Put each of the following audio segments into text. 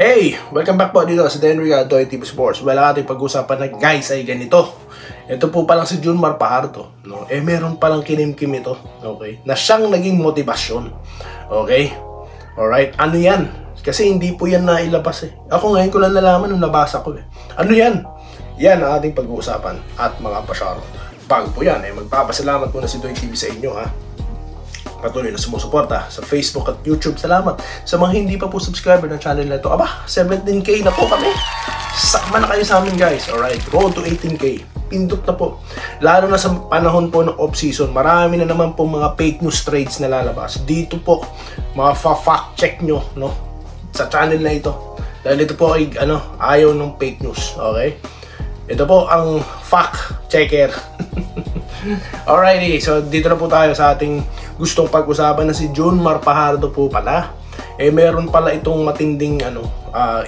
Hey! Welcome back po dito sa Denry Adoy TV Sports. Well, ating pag-usapan na guys ay ganito. Ito po palang si Junmar Fajardo, no? Meron palang kinimkim ito, okay? Na siyang naging motivasyon. Okay? Alright, ano yan? Kasi hindi po yan nailabas eh. Ako ngayon ko lang nalaman nung nabasa ko eh. Ano yan? Yan ang ating pag-uusapan at mga pasyaro. Bago po yan, magpapasalamat muna si Doy TV sa inyo ha. Patuloy na sumusuporta sa Facebook at YouTube. Salamat sa mga hindi pa po subscriber ng channel na ito. Aba, 17K na po kami. Sakma na kayo sa amin guys. Alright, road to 18K. Pindot na po. Lalo na sa panahon po ng off-season, marami na naman po mga fake news trades na lalabas. Dito po, mga fact check nyo, no? Sa channel na ito. Dahil ito po ay ayaw ng fake news. Okay? Ito po ang fact checker. Alrighty, so dito na po tayo sa ating gustong pag-usapan na si Junmar Fajardo po pala. Meron pala itong matinding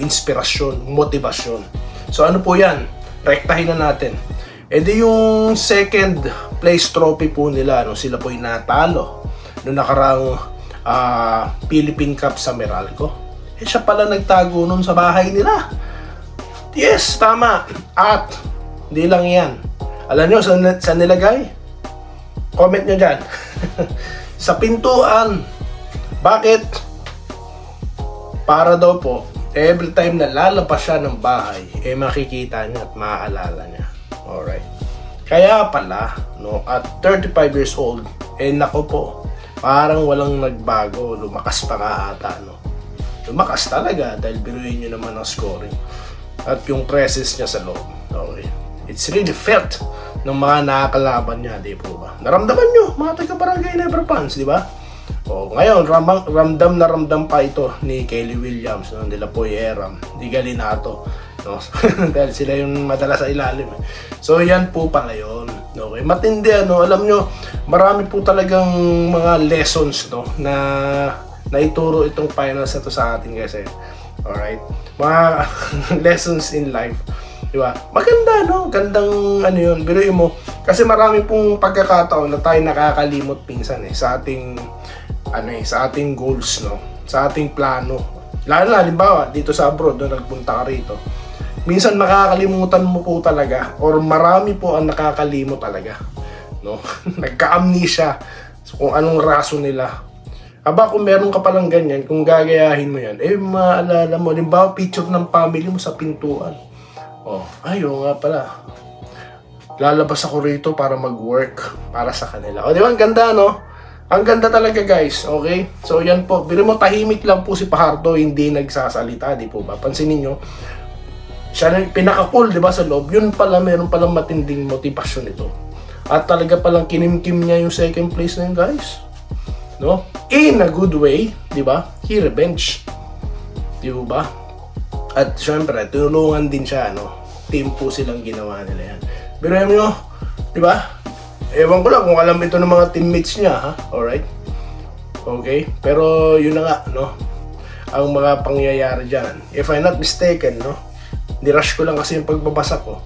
inspirasyon, motivasyon. So ano po yan? Rektahin na natin. Di yung second place trophy po nila, sila po yung natalo noong nakarang Philippine Cup sa Meralco. Siya pala nagtago nun sa bahay nila. Yes, tama. At hindi lang yan. Alam nyo saan nilagay? Comment nyo dyan. Sa pintuan. Bakit? Para daw po, every time na lalabas siya ng bahay, makikita niya at maaalala niya. Alright. Kaya pala, at 35 years old, nako po, parang walang nagbago. Lumakas pa nga ata, Lumakas talaga dahil biruin nyo naman ang scoring. At yung presence niya sa loob. Okay. It's really felt ng mga nakakalaban niya, di po ba? Naramdaman nyo, mga taga-barangay Never fans, di ba? Ngayon, ramdam na ramdam pa ito ni Kelly Williams, nila Poy Eram, di Galinato, dahil sila yung madalas sa ilalim. So, yan po pala yun. Okay. Matindi, alam nyo, marami po talagang mga lessons, na naituro itong finals na to sa atin kasi. Alright? Mga lessons in life. Diba? Maganda, Gandang yun. Biruin mo. Kasi marami pong pagkakataon na tayo nakakalimot minsan sa ating sa ating goals, Sa ating plano. Lalo na, halimbawa, dito sa abroad, nagpunta ka rito. Minsan makakalimutan mo po talaga or marami po ang nakakalimot talaga, Nagka-amnesia kung anong rason nila. Aba, kung meron ka palang ganyan, kung gagayahin mo yan, maalala mo, halimbawa, picture ng family mo sa pintuan. Ayaw nga pala. Lalabas ako rito para mag-work para sa kanila. Di ba? Ang ganda, Ang ganda talaga, guys. Okay? So, yan po. Biro mo, tahimik lang po si Fajardo, hindi nagsasalita, di po ba? Pansinin nyo, siya na pinaka-cool, di ba, sa loob. Yun pala, meron palang matinding motivasyon ito. At talaga palang kinimkim niya yung second place na yun, guys. In a good way, di ba? He revenge. Di ba? At syempre, tinulungan din siya, Team po silang ginawa nila yan. Pero nyo, di ba? Ewan ko lang kung alam ito ng mga teammates niya, ha? Alright? Okay? Pero yun na nga, ang mga pangyayari dyan. If I'm not mistaken, nirush ko lang kasi yung pagbabasa ko.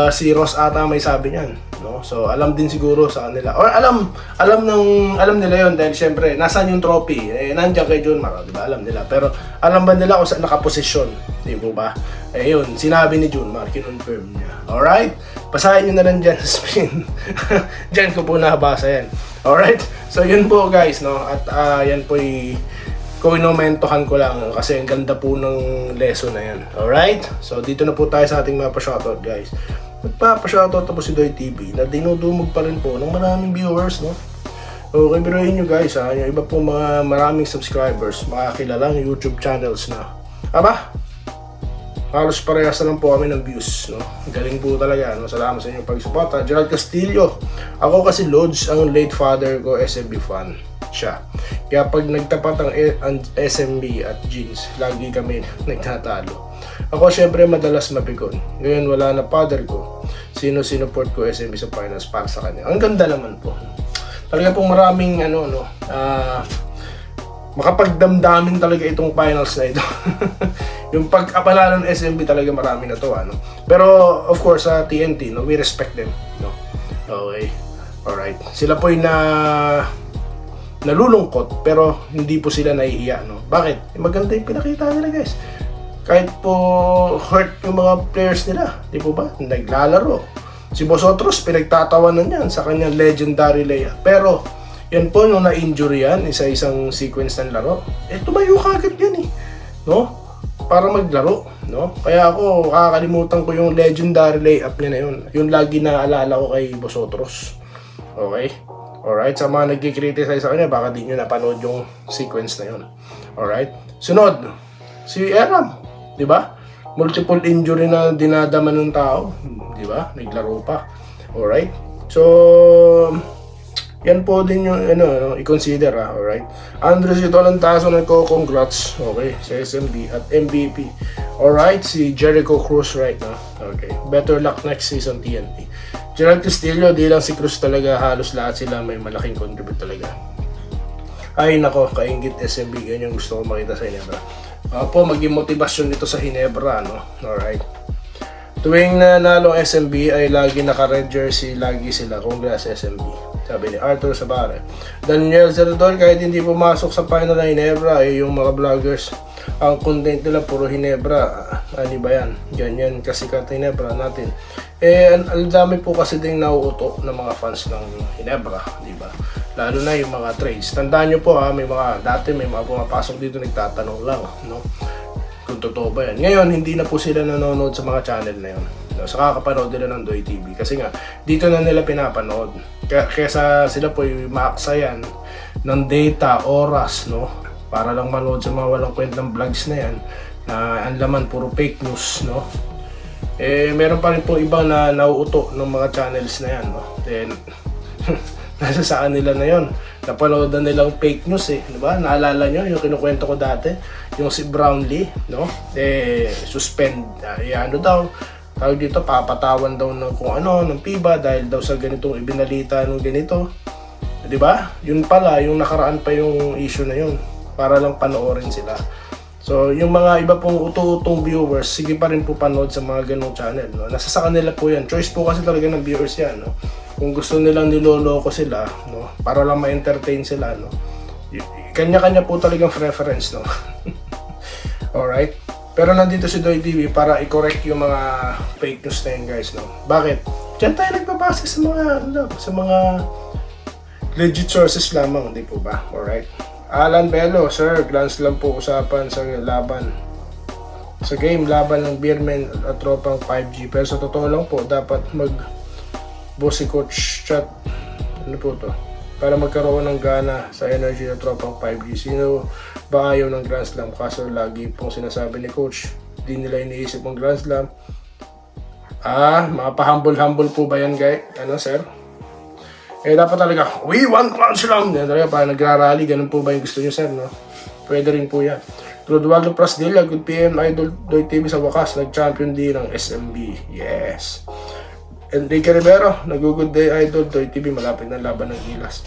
Si Ross ata may sabi niyan, So alam din siguro sa kanila. Or alam nila yon dahil syempre nasaan yung trophy? Nandiyan kay Junmar, di ba? Alam nila. Pero alam ba nila kung saan nakaposisyon? Di ba? Yun, sinabi ni Junmar, kinonfirm niya. Alright? Basahin nyo na lang dyan sa screen. Dyan ko po nabasa yan. Alright? So yun po guys, At yan po komentohan ko lang kasi ang ganda po ng lesson na yan. Alright? So dito na po tayo sa ating mga pa-shoutout guys. Magpapa-shoutout na po si Doy TV na dinudumog pa rin po ng maraming viewers, Okay, biruin nyo guys, yung iba po mga maraming subscribers, makakilalang YouTube channels na. Aba, halos parehas na lang po kami ng views, Galing po talaga, Salamat sa inyong pag-suporta. Gerald Castillo, ako kasi Lods, ang late father ko, SMB fan siya. Kaya pag nagtapat ang SMB at Jeans, lagi kami nagtatalo. Ako syempre madalas mapikon. Ngayon wala na father ko. Sino sinuport ko SMB sa finals para sa kanya. Ang ganda naman po. Talaga pong maraming makapagdamdamin talaga itong finals na ito. Yung pag-apala ng SMB talaga marami na to, Pero of course sa TNT, we respect them, Okay. Alright. Sila po yung nalulungkot pero hindi po sila nahihiya, no? Bakit? Maganda yung pinakita nila, guys. Kahit po hurt yung mga players nila, di po ba? Naglalaro. Si Vosotros, pinagtatawanan yan sa kanyang legendary layup. Pero, yan po, nung na-injury yan, isa-isang sequence ng laro, tumayo kagad yan, no? Para maglaro, no? Kaya ako, kakalimutan ko yung legendary layup niya na yun. Yung lagi naaalala ko kay Vosotros. Okay? Alright, sa mga nagkikriticize sa kanya, baka di nyo napanood yung sequence na yun. Alright? Sunod, si Eram, di ba? Multiple injury na dinadama ng tao, di ba? Naglaro pa. Alright? So, yan po din yung i-consider, alright? Andres Itolantaso nagko-congrats, okay, sa SMB at MVP. Alright, si Jericho Cruz right now. Okay, better luck next season TNT. Gerald Castillo, di lang si Cruz talaga, halos lahat sila may malaking contribute talaga. Ay nako, kaingit SMB, ganyan gusto ko makita sa Hinebra. Po, maging motivasyon nito sa Hinebra, no? Alright. Tuwing nanalo ang SMB ay lagi naka-red jersey, lagi sila. Congrats SMB. Sabi ni Arthur Sabare. Daniel Zerador, kahit hindi pumasok sa final ng Hinebra, yung mga vloggers, ang content nila puro Hinebra. Ano ba yan? Ganyan kasikat Hinebra natin. Ang dami po kasi ding nauuto ng mga fans ng Hinebra, di ba? Lalo na yung mga trades. Tandaan nyo po may dati may mga pumapasok dito nagtatanong lang, no? Kung totoo ba yan. Ngayon, hindi na po sila nanonood sa mga channel na yun. No? So, kakapanood nila ng Doy TV. Kasi nga, dito na nila pinapanood. Kesa sila po yung maaksayan ng data, oras, no? Para lang manood sa mga walang kwentang vlogs na yan. Na ang laman, puro fake news, no? Meron pa rin po iba na nauuto ng mga channels na yan, no? Then, nasa saan nila na yon? Napanood na nilang fake news diba? Naalala nyo yung kinukwento ko dati, yung si Brownlee, no? Suspend, tawag dito, papatawan daw ng kung ano, ng FIBA dahil daw sa ganitong ibinalita ng ganito. Diba? Yun pala, yung nakaraan pa yung issue na yun, para lang panoorin sila. So, yung mga iba pong uto-utong viewers, sige pa rin po panood sa mga ganong channel, no? Nasa sa kanila po yan. Choice po kasi talaga ng viewers yan, no? Kung gusto nilang niloloko sila, no? Para lang ma-entertain sila, no? Kanya-kanya po talagang preference, no? Alright? Pero nandito si Doy TV para i-correct yung mga fake news na yun, guys, no? Bakit? Diyan tayo nagbabase sa mga legit sources lamang, di po ba? Alright? Alan Bello, sir, glance lang po usapan sa laban. Sa game, laban ng Beerman at tropang 5G. Pero sa totoo lang po, dapat boss si Coach Chat. Ano po to? Para magkaroon ng gana sa energy ng tropang 5G. Sino ba ayaw ng Grand Slam? Kaso lagi pong sinasabi ni Coach, di nila iniisip ang Grand Slam. Mga pa-humble-humble po ba yan, guys? Ano, sir? Dapat talaga, we want Grand Slam! Yan talaga, parang nagrarally, ganun po ba yung gusto nyo, sir, no? Pwede rin po yan. Rodualdo Prasdilla, good PM, Idol Doy TV sa wakas, nag-champion din ng SMB. Yes! Enrique Rivero, nag-good day, Idol Doy TV, malapit na laban ng Gilas.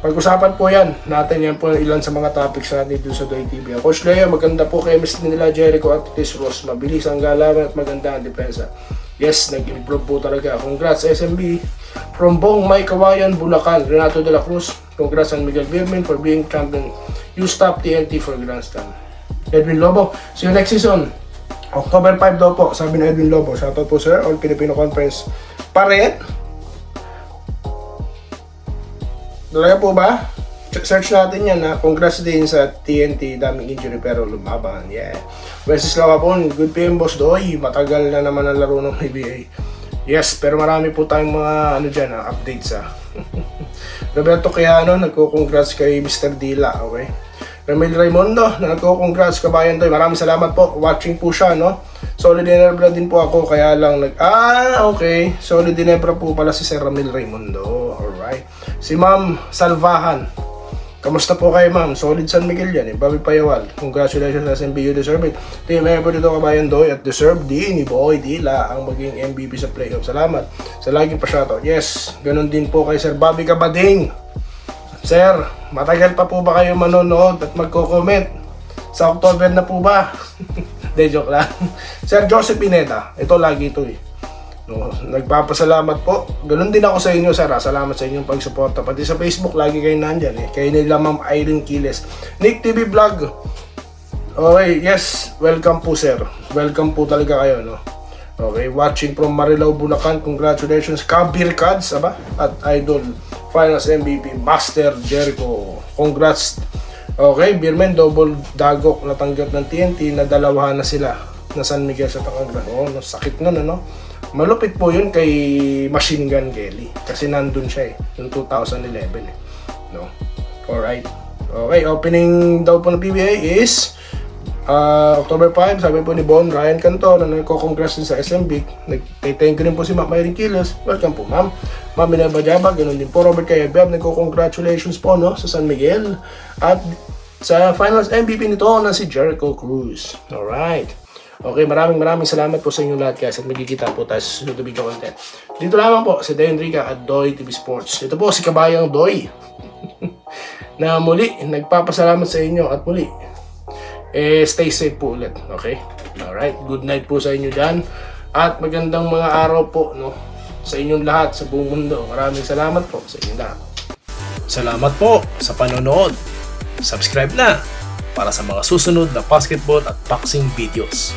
Pag-usapan po yan, natin yan po ilan sa mga topics natin dito sa Doy TV. Coach Leo, maganda po chemistry nila, Jericho at Tis Ross. Mabilis ang galawan at maganda ang depensa. Yes, nag-improve po talaga. Congrats SMB. From Bong May Kawayan, Bulacan, Renato de la Cruz. Congrats on Miguel Birman for being champion. You stop TNT for Grand Slam. Edwin Lobo, see you next season. October 5 daw po, sabi ni Edwin Lobo. Shoutout po sir, All Filipino Conference. Paret? Talaga po ba? Search natin yan ha. Congrats din sa TNT, daming injury pero lumaban. Yeah. Wenceslao Capon, good PM boss Doy. Matagal na naman ang laro ng PBA. Yes, pero marami po tayong mga updates ha. Roberto Quijano, nagko-congrats kay Mr. Dila, okay? Ramil Raimundo, nagko-congrats kabayan Doy. Maraming salamat po. Watching po siya, no? Solid Ginebra din po ako, kaya lang okay. Solid Ginebra po pala si Sir Ramil Raimundo. Alright. Si Ma'am Salvahan. Kamusta po kayo, ma'am? Solid San Miguel yan, Bobby Payawal. Congratulations sa SMB, you deserve it. Team member dito kabayan Doy at deserve din ni Boy Dila ang maging MVP sa playoff. Salamat sa laging pa-shoutout. Yes, ganun din po kay Sir Bobby Cabading. Sir, matagal pa po ba kayo manonood at magko-comment? Sa October na po ba? De, joke lang. Sir Joseph Pineda, ito lagi ito No, nagpapasalamat po. Ganun din ako sa inyo, sir. Salamat sa inyong pagsuporta. Pati sa Facebook, lagi kayo nandyan eh. Kayo nila Ma'am Irene Quiles. Nick TV Vlog. Okay, yes. Welcome po, sir. Welcome po talaga kayo, no? Okay, watching from Marilao, Bulacan. Congratulations, Kabir Kads, aba? At Idol Finals MVP, Master Jericho. Congrats. Okay, Birmen, double dagok natanggap ng TNT na dalawahan na sila na San Miguel sa Tangalan. Oh, no, sakit nun, ano? Malupit po yun kay Machine Gun Kelly kasi nandun siya eh, yung 2011 eh. No? Alright. Okay, opening daw po ng PBA is October 5, sabi po ni Bon Ryan Cantor na nagko-congrats din sa SMB. Nag-thank you rin po si Ma'am Irene Quiles. Welcome po, Ma'am. Ma'am Minerva Jabag, ganun din po. Robert Kayabab, nagko-congratulations po, no, sa San Miguel. At sa finals MVP nito na si Jericho Cruz. Alright. Okay, maraming salamat po sa inyo lahat guys at magkikita po tayo sa susunod na video content. Dito lamang po si Dayan Rica at Doy TV Sports. Ito po si Kabayang Doy na muli nagpapasalamat sa inyo at muli stay safe po ulit. Okay? Alright, good night po sa inyo dyan at magandang mga araw po, no, sa inyong lahat sa buong mundo. Maraming salamat po sa inyo lahat. Salamat po sa panonood. Subscribe na para sa mga susunod na basketball at boxing videos.